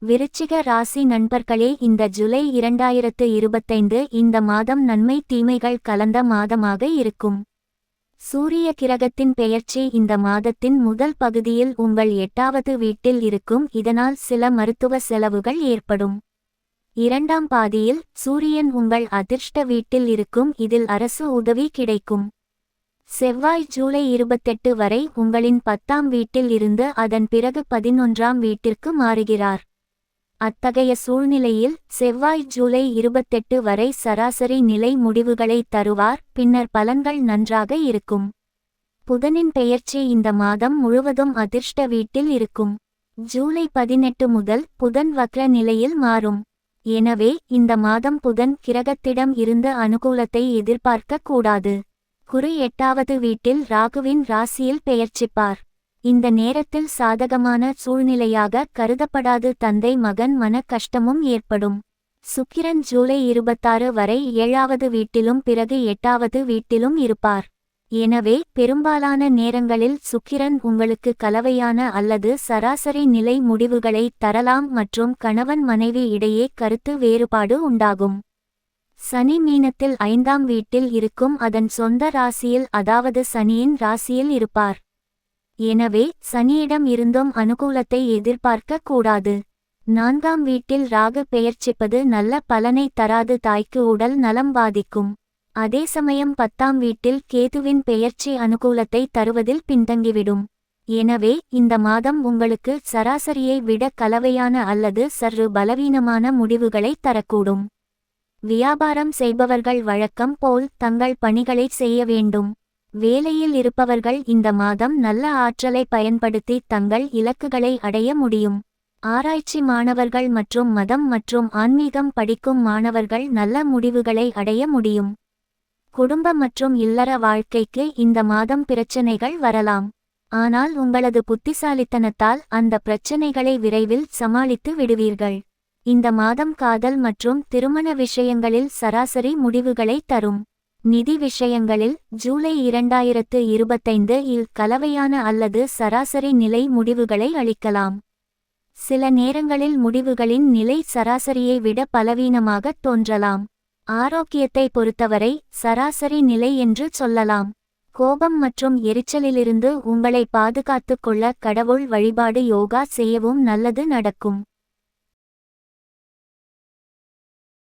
விருச்சிக ராசி நண்பர்களே, இந்த ஜூலை 2025 இந்த மாதம் நன்மை தீமைகள் கலந்த மாதமாக இருக்கும். சூரிய கிரகத்தின் பெயர்ச்சி இந்த மாதத்தின் முதல் பகுதியில் உங்கள் 8வது வீட்டில் இருக்கும். இதனால் சில மருத்துவ செலவுகள் ஏற்படும். இரண்டாம் பாதியில் சூரியன் உங்கள் அதிர்ஷ்ட வீட்டில் இருக்கும். இதில் அரசு உதவி கிடைக்கும். செவ்வாய் ஜூலை 28 வரை உங்களின் 10ஆம் வீட்டில் இருந்து அதன் பிறகு 11ஆம் வீட்டிற்கு மாறுகிறார். அத்தகைய சூழ்நிலையில் செவ்வாய் ஜூலை 28 வரை சராசரி நிலை முடிவுகளை தருவார். பின்னர் பலன்கள் நன்றாக இருக்கும். புதனின் பெயர்ச்சி இந்த மாதம் முழுவதும் அதிர்ஷ்ட வீட்டில் இருக்கும். ஜூலை 18 முதல் புதன் வக்ர நிலையில் மாறும். எனவே இந்த மாதம் புதன் கிரகத்திடம் இருந்து அனுகூலத்தை எதிர்பார்க்க கூடாது. குரு 8வது வீட்டில் ராகுவின் ராசியில் பெயர்ச்சிப்பார். இந்த நேரத்தில் சாதகமான சூழ்நிலையாக கருதப்படாது. தந்தை மகன் மன கஷ்டமும் ஏற்படும். சுக்கிரன் ஜூலை 26 வரை 7வது வீட்டிலும் பிறகு 8வது வீட்டிலும் இருப்பார். எனவே பெரும்பாலான நேரங்களில் சுக்கிரன் உங்களுக்கு கலவையான அல்லது சராசரி நிலை முடிவுகளை தரலாம் மற்றும் கணவன் மனைவி இடையே கருத்து வேறுபாடு உண்டாகும். சனி மீனத்தில் 5ஆம் வீட்டில் இருக்கும். அதன் சொந்த ராசியில், அதாவது சனியின் ராசியில் இருப்பார். எனவே சனியிடம் இருந்தும் அனுகூலத்தை எதிர்பார்க்க கூடாது. 4ஆம் வீட்டில் ராகு பெயர்ச்சிப்பது நல்ல பலனை தராது. தாய்க்கு உடல் நலம் பாதிக்கும். அதே சமயம் 10ஆம் வீட்டில் கேதுவின் பெயர்ச்சி அனுகூலத்தை தருவதில் பின்தங்கிவிடும். எனவே இந்த மாதம் உங்களுக்கு சராசரியை விட கலவையான அல்லது சற்று பலவீனமான முடிவுகளை தரக்கூடும். வியாபாரம் செய்பவர்கள் வழக்கம் போல் தங்கள் பணிகளை செய்ய வேண்டும். வேலையில் இருப்பவர்கள் இந்த மாதம் நல்ல ஆற்றலை பயன்படுத்தி தங்கள் இலக்குகளை அடைய முடியும். ஆராய்ச்சி மாணவர்கள் மற்றும் மதம் மற்றும் ஆன்மீகம் படிக்கும் மாணவர்கள் நல்ல முடிவுகளை அடைய முடியும். குடும்ப மற்றும் இல்லற வாழ்க்கைக்கு இந்த மாதம் பிரச்சனைகள் வரலாம். ஆனால் உங்களது புத்திசாலித்தனத்தால் அந்த பிரச்சனைகளை விரைவில் சமாளித்து விடுவீர்கள். இந்த மாதம் காதல் மற்றும் திருமண விஷயங்களில் சராசரி முடிவுகளை தரும். நிதி விஷயங்களில் ஜூலை 2025 இல் கலவையான அல்லது சராசரி நிலை முடிவுகளை அளிக்கலாம். சில நேரங்களில் முடிவுகளின் நிலை சராசரியை விட பலவீனமாக தோன்றலாம். ஆரோக்கியத்தை பொறுத்தவரை சராசரி நிலை என்று சொல்லலாம். கோபம் மற்றும் எரிச்சலிலிருந்து உங்களை பாதுகாத்துக் கொள்ள கடவுள் வழிபாடு, யோகா செய்யவும் நல்லது நடக்கும்.